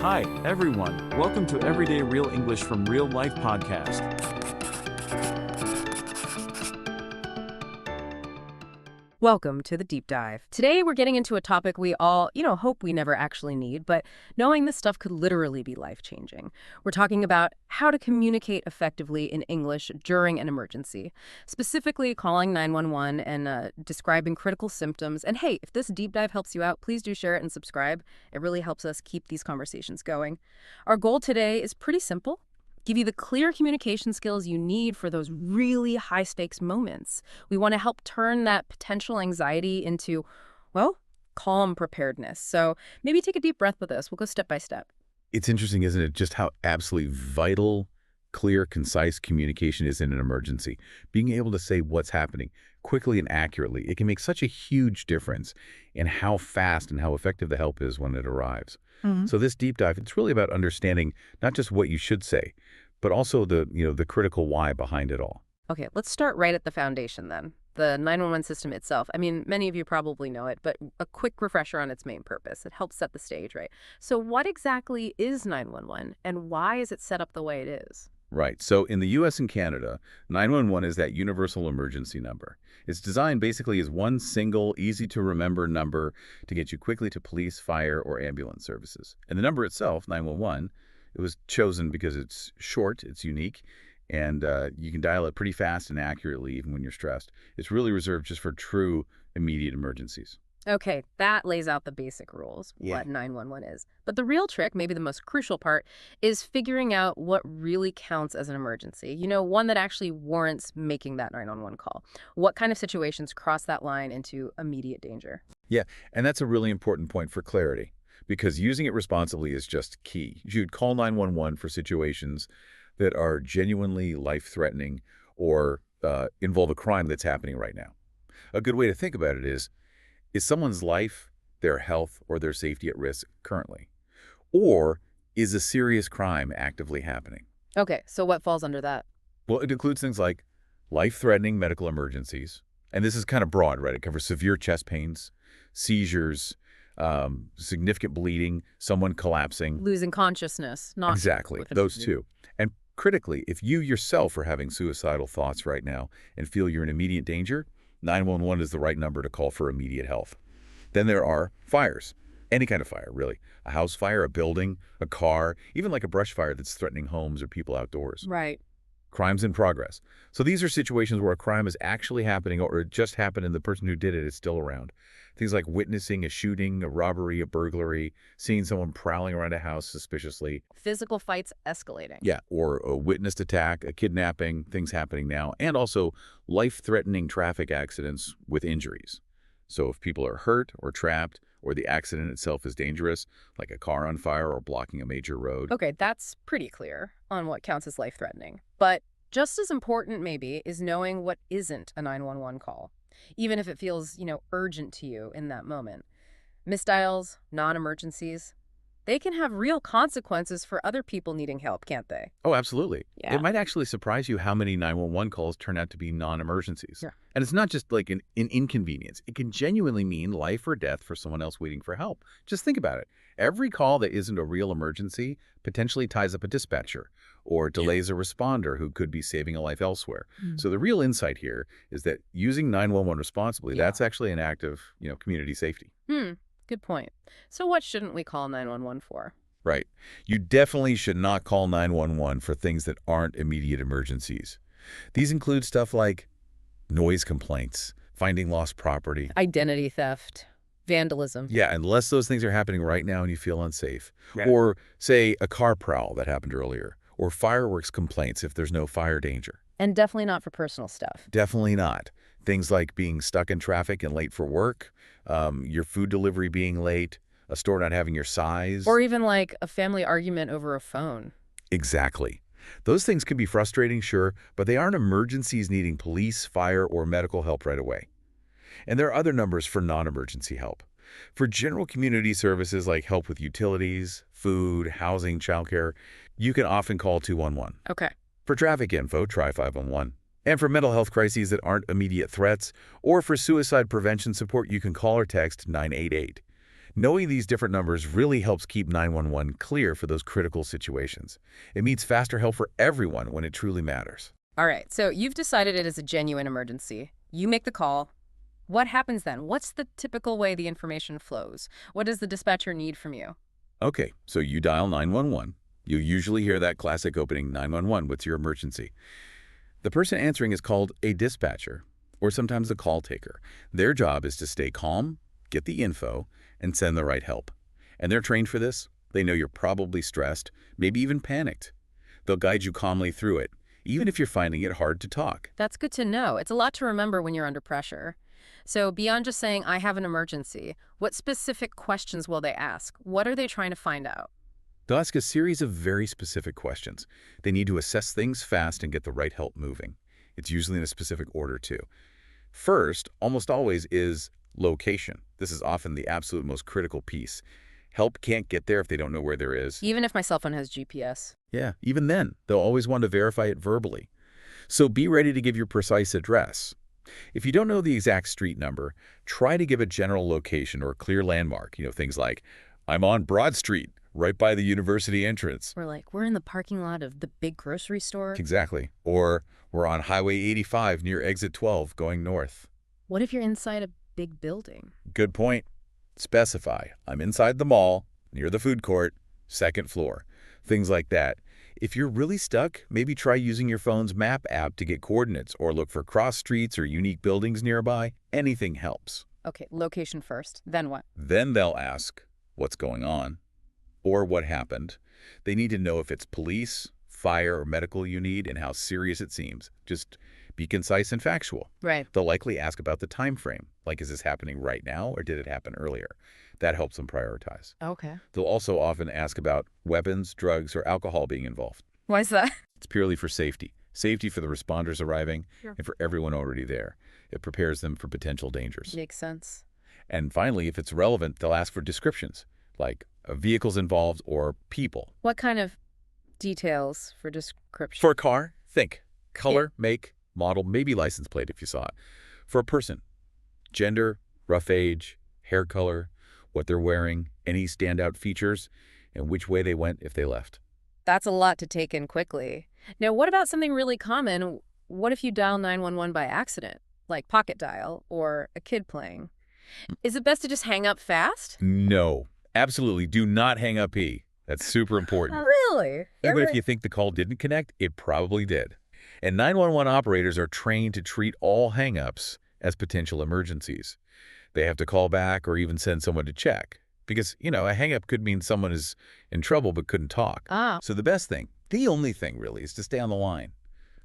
Hi, everyone. Welcome to Everyday Real English from Real Life podcast. Welcome to the Deep Dive. Today we're getting into a topic we all, hope we never actually need, but knowing this stuff could literally be life-changing. We're talking about how to communicate effectively in English during an emergency, specifically calling 911 and describing critical symptoms. And hey, if this deep dive helps you out, please do share it and subscribe. It really helps us keep these conversations going. Our goal today is pretty simple. Give you the clear communication skills you need for those really high-stakes moments. We want to help turn that potential anxiety into, calm preparedness. So maybe take a deep breath with us. We'll go step by step. It's interesting, isn't it, just how absolutely vital, clear, concise communication is in an emergency. Being able to say what's happening quickly and accurately, it can make such a huge difference in how fast and how effective the help is when it arrives. So this deep dive, it's really about understanding not just what you should say, but also the critical why behind it all. Okay, let's start right at the foundation then. The 911 system itself. I mean, many of you probably know it, but a quick refresher on its main purpose. It helps set the stage, right? So what exactly is 911 and why is it set up the way it is? Right. So in the U.S. and Canada, 911 is that universal emergency number. It's designed basically as one single, easy-to-remember number to get you quickly to police, fire, or ambulance services. And the number itself, 911, it was chosen because it's short, it's unique, and you can dial it pretty fast and accurately even when you're stressed. It's really reserved just for true immediate emergencies. Okay, that lays out the basic rules, what 911 is. But the real trick, maybe the most crucial part, is figuring out what really counts as an emergency. One that actually warrants making that 911 call. What kind of situations cross that line into immediate danger? Yeah, and that's a really important point for clarity, because using it responsibly is just key. You'd call 911 for situations that are genuinely life-threatening or involve a crime that's happening right now. A good way to think about it is someone's life, their health, or their safety at risk currently? Or is a serious crime actively happening? Okay, so what falls under that? Well, it includes things like life-threatening medical emergencies. And this is kind of broad, right? It covers severe chest pains, seizures, significant bleeding, someone collapsing. Losing consciousness, not Exactly, those two. And critically, if you yourself are having suicidal thoughts right now and feel you're in immediate danger, 911 is the right number to call for immediate help. Then there are fires. Any kind of fire, really. A house fire, a building, a car, even like a brush fire that's threatening homes or people outdoors. Right. Crimes in progress. So these are situations where a crime is actually happening or it just happened and the person who did it is still around. Things like witnessing a shooting, a robbery, a burglary, seeing someone prowling around a house suspiciously. Physical fights escalating. Yeah, or a witnessed attack, a kidnapping, things happening now, and also life-threatening traffic accidents with injuries. So if people are hurt or trapped, or the accident itself is dangerous, like a car on fire or blocking a major road. Okay, that's pretty clear on what counts as life-threatening. But just as important, maybe, is knowing what isn't a 911 call, even if it feels, urgent to you in that moment. Misdials, non-emergencies, they can have real consequences for other people needing help, can't they? Oh, absolutely. Yeah. It might actually surprise you how many 911 calls turn out to be non-emergencies. Yeah. And it's not just like an inconvenience. It can genuinely mean life or death for someone else waiting for help. Just think about it. Every call that isn't a real emergency potentially ties up a dispatcher or delays a responder who could be saving a life elsewhere. So the real insight here is that using 911 responsibly, that's actually an act of, community safety. Good point. So what shouldn't we call 911 for? Right. You definitely should not call 911 for things that aren't immediate emergencies. These include stuff like noise complaints, finding lost property. Identity theft, vandalism. Yeah, unless those things are happening right now and you feel unsafe. Right. Or, say, a car prowl that happened earlier. Or fireworks complaints if there's no fire danger. And definitely not for personal stuff. Definitely not. Things like being stuck in traffic and late for work, your food delivery being late, a store not having your size. Or even like a family argument over a phone. Exactly. Those things can be frustrating, sure, but they aren't emergencies needing police, fire, or medical help right away. And there are other numbers for non-emergency help. For general community services like help with utilities, food, housing, childcare, you can often call 211. Okay. For traffic info, try 511. And for mental health crises that aren't immediate threats, or for suicide prevention support, you can call or text 988. Knowing these different numbers really helps keep 911 clear for those critical situations. It means faster help for everyone when it truly matters. All right, so you've decided it is a genuine emergency. You make the call. What happens then? What's the typical way the information flows? What does the dispatcher need from you? Okay, so you dial 911. You usually hear that classic opening, 911, what's your emergency? The person answering is called a dispatcher, or sometimes a call taker. Their job is to stay calm, get the info, and send the right help. And they're trained for this. They know you're probably stressed, maybe even panicked. They'll guide you calmly through it, even if you're finding it hard to talk. That's good to know. It's a lot to remember when you're under pressure. So beyond just saying, I have an emergency, what specific questions will they ask? What are they trying to find out? They'll ask a series of very specific questions. They need to assess things fast and get the right help moving. It's usually in a specific order, too. First, almost always, is location. This is often the absolute most critical piece. Help can't get there if they don't know where there is. Even if my cell phone has GPS. Yeah, even then, they'll always want to verify it verbally. So be ready to give your precise address. If you don't know the exact street number, try to give a general location or a clear landmark. Things like, I'm on Broad Street, right by the university entrance. We're like, we're in the parking lot of the big grocery store. Exactly. Or we're on Highway 85 near Exit 12 going north. What if you're inside a big building? Good point. Specify. I'm inside the mall, near the food court, second floor. Things like that. If you're really stuck, maybe try using your phone's map app to get coordinates or look for cross streets or unique buildings nearby. Anything helps. Okay, location first. Then what? Then they'll ask, what's going on? Or what happened. They need to know if it's police, fire, or medical you need and how serious it seems. Just be concise and factual. Right. They'll likely ask about the time frame. Like, is this happening right now or did it happen earlier? That helps them prioritize. Okay. They'll also often ask about weapons, drugs, or alcohol being involved. Why is that? It's purely for safety. Safety for the responders arriving and for everyone already there. It prepares them for potential dangers. Makes sense. And finally, if it's relevant, they'll ask for descriptions, like vehicles involved or people. What kind of details for description? For a car, think color, make, model, maybe license plate if you saw it. For a person, gender, rough age, hair color, what they're wearing, any standout features, and which way they went if they left. That's a lot to take in quickly. Now, what about something really common? What if you dial 911 by accident, like pocket dial or a kid playing? Is it best to just hang up fast? No, absolutely do not hang up E. That's super important. Really? Even if you think the call didn't connect, it probably did. And 911 operators are trained to treat all hang-ups as potential emergencies. They have to call back or even send someone to check. Because, a hang-up could mean someone is in trouble but couldn't talk. So the best thing, the only thing really, is to stay on the line.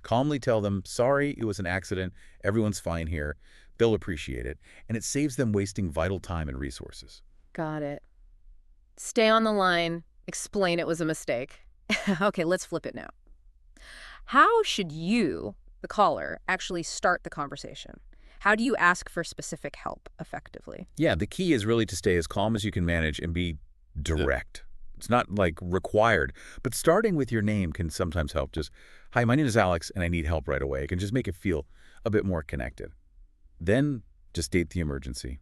Calmly tell them, sorry, it was an accident. Everyone's fine here. They'll appreciate it. And it saves them wasting vital time and resources. Got it. Stay on the line. Explain it was a mistake. Okay, let's flip it now. How should you, the caller, actually start the conversation? How do you ask for specific help effectively? Yeah, the key is really to stay as calm as you can manage and be direct. It's not like required, but starting with your name can sometimes help. Just, hi, my name is Alex and I need help right away. It can just make it feel a bit more connected. Then just state the emergency.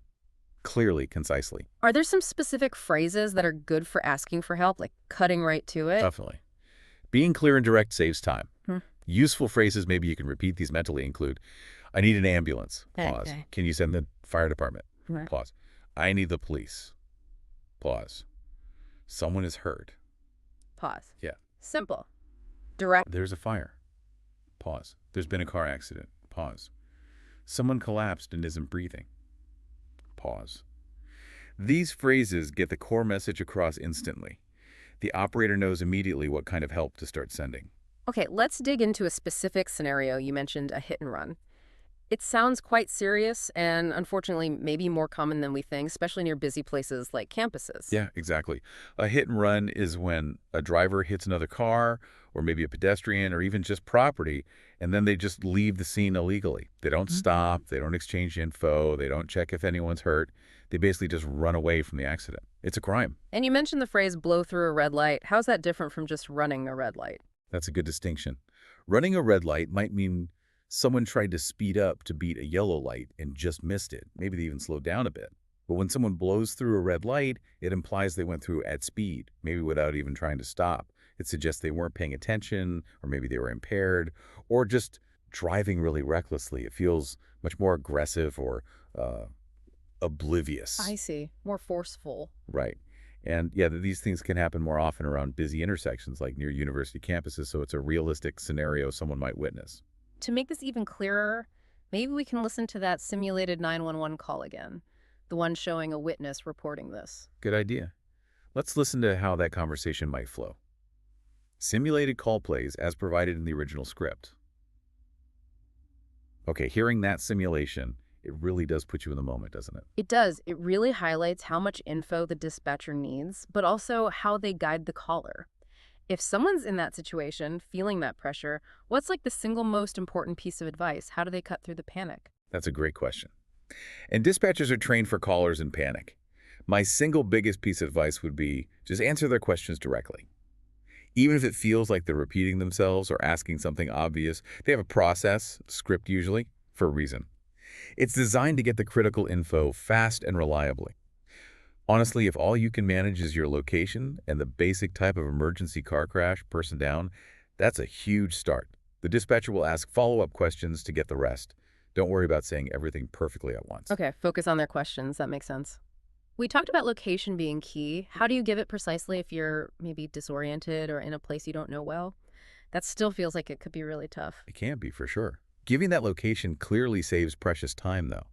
Clearly, concisely. Are there some specific phrases that are good for asking for help, like cutting right to it? Definitely. Being clear and direct saves time. Hmm. Useful phrases, maybe you can repeat these mentally, include, I need an ambulance. Pause. Okay. Can you send the fire department? Right. Pause. I need the police. Pause. Someone is hurt. Pause. Yeah. Simple. Direct. There's a fire. Pause. There's been a car accident. Pause. Someone collapsed and isn't breathing. Pause. These phrases get the core message across instantly. The operator knows immediately what kind of help to start sending. Okay, let's dig into a specific scenario. You mentioned a hit and run. It sounds quite serious and, unfortunately, maybe more common than we think, especially near busy places like campuses. Yeah, exactly. A hit and run is when a driver hits another car or maybe a pedestrian or even just property, and then they just leave the scene illegally. They don't stop. They don't exchange info. They don't check if anyone's hurt. They basically just run away from the accident. It's a crime. And you mentioned the phrase blow through a red light. How's that different from just running a red light? That's a good distinction. Running a red light might mean someone tried to speed up to beat a yellow light and just missed it. Maybe they even slowed down a bit. But when someone blows through a red light, it implies they went through at speed, maybe without even trying to stop. It suggests they weren't paying attention, or maybe they were impaired, or just driving really recklessly. It feels much more aggressive or oblivious. I see. More forceful. Right. And yeah, these things can happen more often around busy intersections like near university campuses, so it's a realistic scenario someone might witness. To make this even clearer, maybe we can listen to that simulated 911 call again, the one showing a witness reporting this. Good idea. Let's listen to how that conversation might flow. Simulated call plays as provided in the original script. Okay, hearing that simulation, it really does put you in the moment, doesn't it? It does. It really highlights how much info the dispatcher needs, but also how they guide the caller. If someone's in that situation, feeling that pressure, what's like the single most important piece of advice? How do they cut through the panic? That's a great question. And dispatchers are trained for callers in panic. My single biggest piece of advice would be just answer their questions directly. Even if it feels like they're repeating themselves or asking something obvious, they have a process, script usually, for a reason. It's designed to get the critical info fast and reliably. Honestly, if all you can manage is your location and the basic type of emergency car crash, person down, that's a huge start. The dispatcher will ask follow-up questions to get the rest. Don't worry about saying everything perfectly at once. Okay, focus on their questions. That makes sense. We talked about location being key. How do you give it precisely if you're maybe disoriented or in a place you don't know well? That still feels like it could be really tough. It can be, for sure. Giving that location clearly saves precious time, though.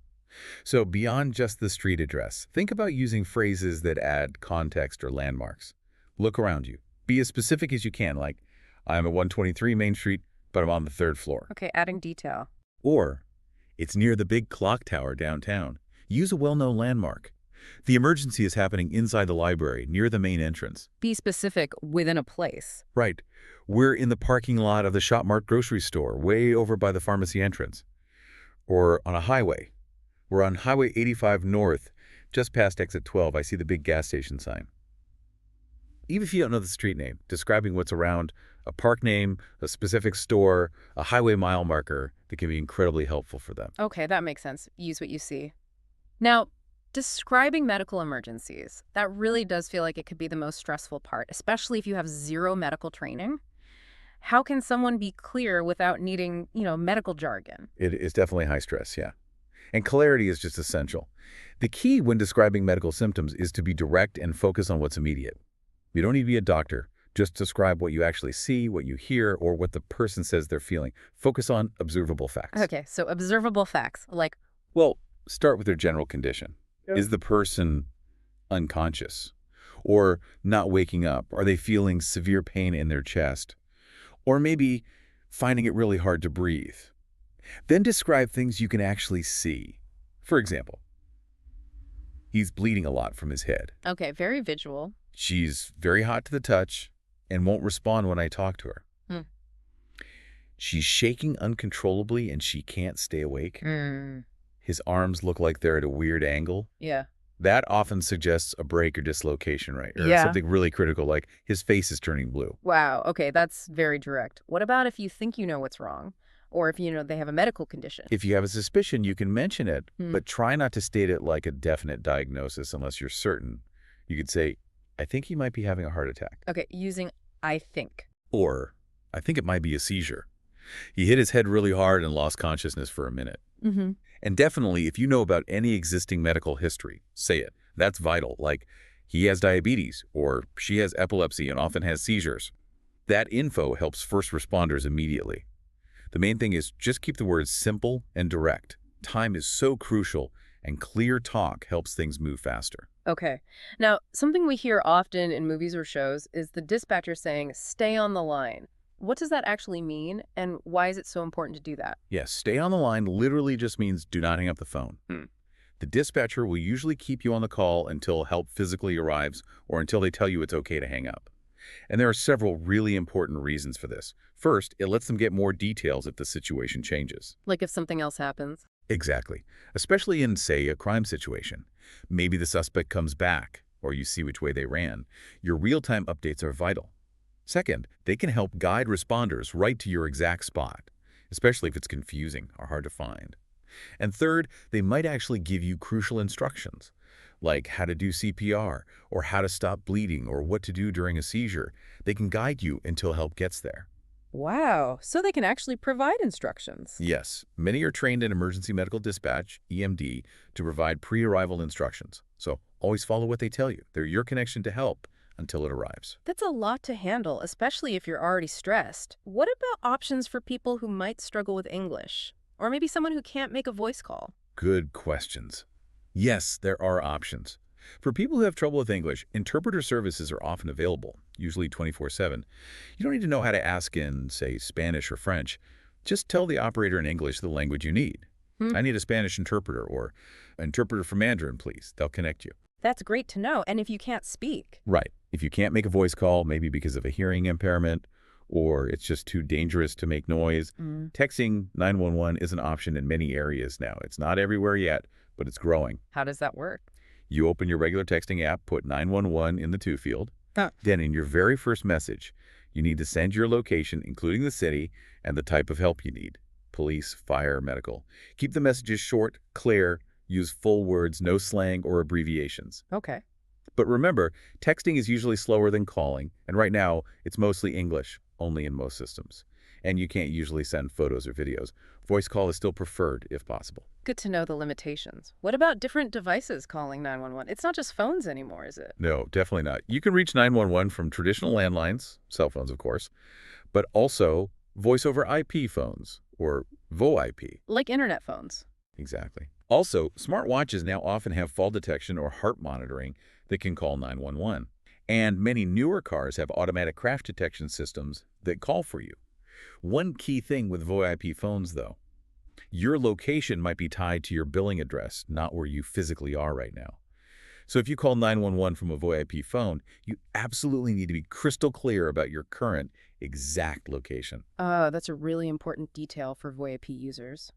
So beyond just the street address, think about using phrases that add context or landmarks. Look around you. Be as specific as you can, like, I'm at 123 Main Street, but I'm on the 3rd floor. Okay, adding detail. Or, it's near the big clock tower downtown. Use a well-known landmark. The emergency is happening inside the library, near the main entrance. Be specific within a place. Right. We're in the parking lot of the Shop Mart grocery store, way over by the pharmacy entrance. Or on a highway. We're on Highway 85 North, just past exit 12. I see the big gas station sign. Even if you don't know the street name, describing what's around, a park name, a specific store, a highway mile marker, that can be incredibly helpful for them. Okay, that makes sense. Use what you see. Now, describing medical emergencies, that really does feel like it could be the most stressful part, especially if you have zero medical training. How can someone be clear without needing, medical jargon? It is definitely high stress, yeah. And clarity is just essential. The key when describing medical symptoms is to be direct and focus on what's immediate. You don't need to be a doctor. Just describe what you actually see, what you hear, or what the person says they're feeling. Focus on observable facts. Okay, so observable facts, like, Well, start with their general condition. Is the person unconscious? Or not waking up? Are they feeling severe pain in their chest? Or maybe finding it really hard to breathe? Then describe things you can actually see. For example, he's bleeding a lot from his head. okay, very visual. She's very hot to the touch and won't respond when I talk to her. Hmm. She's shaking uncontrollably and she can't stay awake. His arms look like they're at a weird angle. Yeah. That often suggests a break or dislocation, right? Or Yeah. something really critical, like his face is turning blue. Wow, okay, that's very direct. What about if you think you know what's wrong? Or if, they have a medical condition? If you have a suspicion, you can mention it, Hmm. but try not to state it like a definite diagnosis unless you're certain. You could say, I think he might be having a heart attack. Okay, using I think. Or, I think it might be a seizure. He hit his head really hard and lost consciousness for a minute. Mm-hmm. And definitely, if you know about any existing medical history, say it. That's vital, like he has diabetes or she has epilepsy and often has seizures. That info helps first responders immediately. The main thing is just keep the words simple and direct. Time is so crucial, and clear talk helps things move faster. Okay. Now, something we hear often in movies or shows is the dispatcher saying, stay on the line. What does that actually mean, and why is it so important to do that? Yes, stay on the line literally just means do not hang up the phone. The dispatcher will usually keep you on the call until help physically arrives or until they tell you it's okay to hang up. And there are several really important reasons for this. First, it lets them get more details if the situation changes. Like if something else happens? Exactly. Especially in, say, a crime situation. Maybe the suspect comes back, or you see which way they ran. Your real-time updates are vital. Second, they can help guide responders right to your exact spot, especially if it's confusing or hard to find. And third, they might actually give you crucial instructions. like how to do CPR, or how to stop bleeding, or what to do during a seizure. They can guide you until help gets there. Wow, so they can actually provide instructions. Yes, many are trained in emergency medical dispatch, EMD, to provide pre-arrival instructions. So always follow what they tell you. They're your connection to help until it arrives. That's a lot to handle, especially if you're already stressed. What about options for people who might struggle with English? Or maybe someone who can't make a voice call? Good questions. Yes, there are options. For people who have trouble with English, interpreter services are often available, usually 24/7. You don't need to know how to ask in, say, Spanish or French. Just tell the operator in English the language you need. I need a Spanish interpreter, or an interpreter for Mandarin, please. They'll connect you. That's great to know. And if you can't speak? Right. If you can't make a voice call, maybe because of a hearing impairment, or it's just too dangerous to make noise, texting 911 is an option in many areas now. It's not everywhere yet, but it's growing. How does that work? You open your regular texting app, put 911 in the to field. Then in your very first message, you need to send your location, including the city and the type of help you need. Police, fire, medical. Keep the messages short, clear, use full words, no slang or abbreviations. Okay. But remember, texting is usually slower than calling, and right now, it's mostly English, only in most systems. And you can't usually send photos or videos. Voice call is still preferred, if possible. Good to know the limitations. What about different devices calling 911? It's not just phones anymore, is it? No, definitely not. You can reach 911 from traditional landlines, cell phones, of course, but also voice over IP phones, or VoIP. Like internet phones. Exactly. Also, smartwatches now often have fall detection or heart monitoring that can call 911. And many newer cars have automatic crash detection systems that call for you. One key thing with VoIP phones, though, your location might be tied to your billing address, not where you physically are right now. So if you call 911 from a VoIP phone, you absolutely need to be crystal clear about your current exact location. That's a really important detail for VoIP users.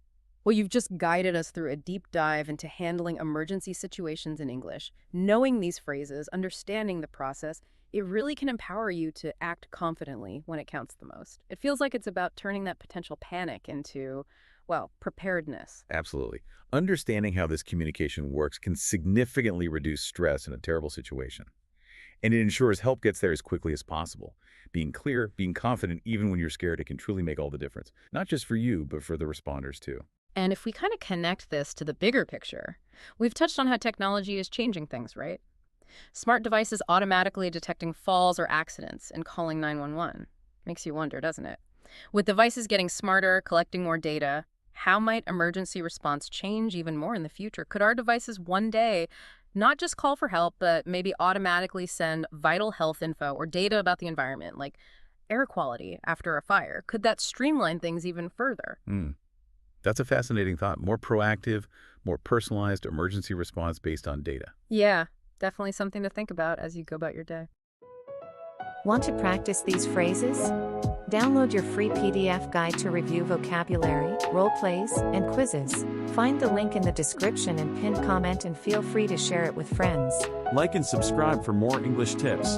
Well, you've just guided us through a deep dive into handling emergency situations in English. Knowing these phrases, understanding the process, it really can empower you to act confidently when it counts the most. It feels like it's about turning that potential panic into, well, preparedness. Absolutely. Understanding how this communication works can significantly reduce stress in a terrible situation. And it ensures help gets there as quickly as possible. Being clear, being confident, even when you're scared, it can truly make all the difference. Not just for you, but for the responders too. And if we kind of connect this to the bigger picture, we've touched on how technology is changing things, right? Smart devices automatically detecting falls or accidents and calling 911. Makes you wonder, doesn't it? With devices getting smarter, collecting more data, how might emergency response change even more in the future? Could our devices one day not just call for help, but maybe automatically send vital health info or data about the environment, like air quality after a fire? Could that streamline things even further? That's a fascinating thought. More proactive, more personalized emergency response based on data. Yeah, definitely something to think about as you go about your day. Want to practice these phrases? Download your free PDF guide to review vocabulary, role plays, and quizzes. Find the link in the description and pinned comment, and feel free to share it with friends. Like and subscribe for more English tips.